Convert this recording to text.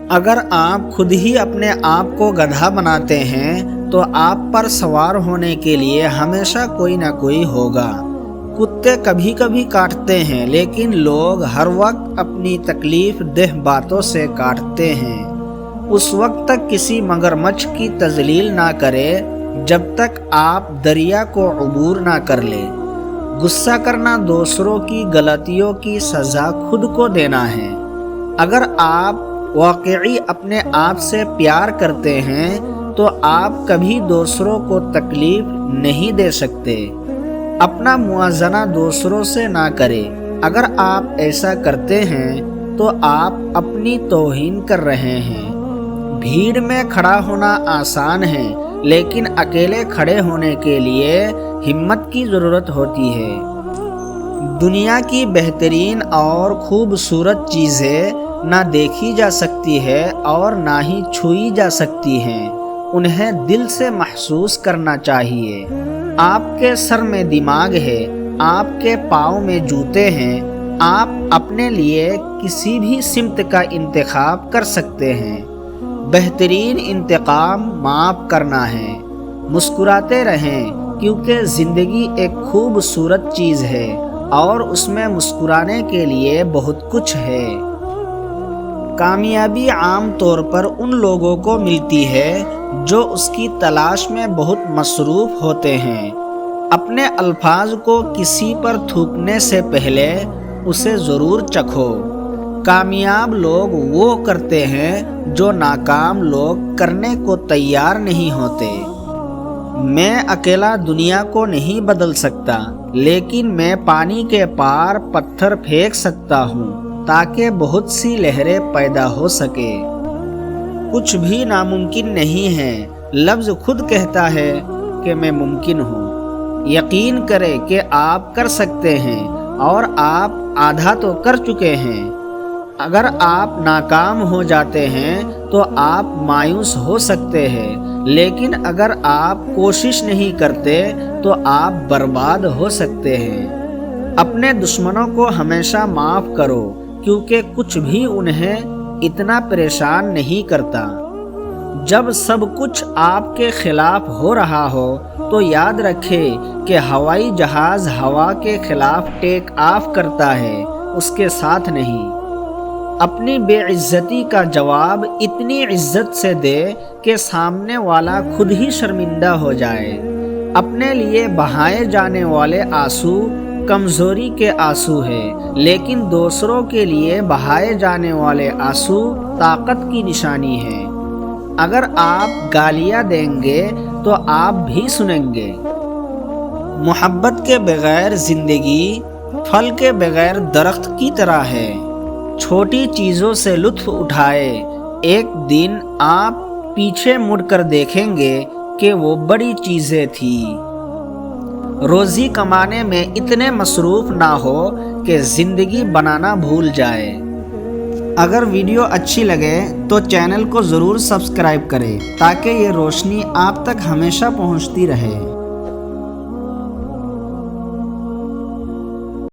اگر آپ خود ہی اپنے آپ کو گدھا بناتے ہیں تو آپ پر سوار ہونے کے لیے ہمیشہ کوئی نہ کوئی ہوگا۔ کتے کبھی کبھی کاٹتے ہیں، لیکن لوگ ہر وقت اپنی تکلیف دہ باتوں سے کاٹتے ہیں۔ اس وقت تک کسی مگرمچھ کی تذلیل نہ کرے جب تک آپ دریا کو عبور نہ کر لیں۔ غصہ کرنا دوسروں کی غلطیوں کی سزا خود کو دینا ہے۔ اگر آپ واقعی اپنے آپ سے پیار کرتے ہیں تو آپ کبھی دوسروں کو تکلیف نہیں دے سکتے۔ اپنا موازنہ دوسروں سے نہ کریں۔ اگر آپ ایسا کرتے ہیں تو آپ اپنی توہین کر رہے ہیں۔ بھیڑ میں کھڑا ہونا آسان ہے، لیکن اکیلے کھڑے ہونے کے لیے ہمت کی ضرورت ہوتی ہے۔ دنیا کی بہترین اور خوبصورت چیزیں نہ دیکھی جا سکتی ہے اور نہ ہی چھوئی جا سکتی ہیں، انہیں دل سے محسوس کرنا چاہیے۔ آپ کے سر میں دماغ ہے، آپ کے پاؤں میں جوتے ہیں، آپ اپنے لیے کسی بھی سمت کا انتخاب کر سکتے ہیں۔ بہترین انتقام معاف کرنا ہے۔ مسکراتے رہیں، کیونکہ زندگی ایک خوبصورت چیز ہے اور اس میں مسکرانے کے لیے بہت کچھ ہے۔ کامیابی عام طور پر ان لوگوں کو ملتی ہے جو اس کی تلاش میں بہت مصروف ہوتے ہیں۔ اپنے الفاظ کو کسی پر تھوکنے سے پہلے اسے ضرور چکھو۔ کامیاب لوگ وہ کرتے ہیں جو ناکام لوگ کرنے کو تیار نہیں ہوتے۔ میں اکیلا دنیا کو نہیں بدل سکتا، لیکن میں پانی کے پار پتھر پھینک سکتا ہوں تاکہ بہت سی لہریں پیدا ہو سکے۔ کچھ بھی ناممکن نہیں ہے، لفظ خود کہتا ہے کہ میں ممکن ہوں۔ یقین کریں کہ آپ کر سکتے ہیں، اور آپ آدھا تو کر چکے ہیں۔ اگر آپ ناکام ہو جاتے ہیں تو آپ مایوس ہو سکتے ہیں، لیکن اگر آپ کوشش نہیں کرتے تو آپ برباد ہو سکتے ہیں۔ اپنے دشمنوں کو ہمیشہ معاف کرو، کیونکہ کچھ بھی انہیں اتنا پریشان نہیں کرتا۔ جب سب کچھ آپ کے خلاف ہو رہا ہو تو یاد رکھیں کہ ہوائی جہاز ہوا کے خلاف ٹیک آف کرتا ہے، اس کے ساتھ نہیں۔ اپنی بے عزتی کا جواب اتنی عزت سے دے کہ سامنے والا خود ہی شرمندہ ہو جائے۔ اپنے لیے بہائے جانے والے آنسو کمزوری کے آنسو ہیں، لیکن دوسروں کے لیے بہائے جانے والے آنسو طاقت کی نشانی ہے۔ اگر آپ گالیاں دیں گے تو آپ بھی سنیں گے۔ محبت کے بغیر زندگی پھل کے بغیر درخت کی طرح ہے۔ چھوٹی چیزوں سے لطف اٹھائے، ایک دن آپ پیچھے مڑ کر دیکھیں گے کہ وہ بڑی چیزیں تھیں۔ روزی کمانے میں اتنے مصروف نہ ہو کہ زندگی بنانا بھول جائے۔ اگر ویڈیو اچھی لگے تو چینل کو ضرور سبسکرائب کریں تاکہ یہ روشنی آپ تک ہمیشہ پہنچتی رہے۔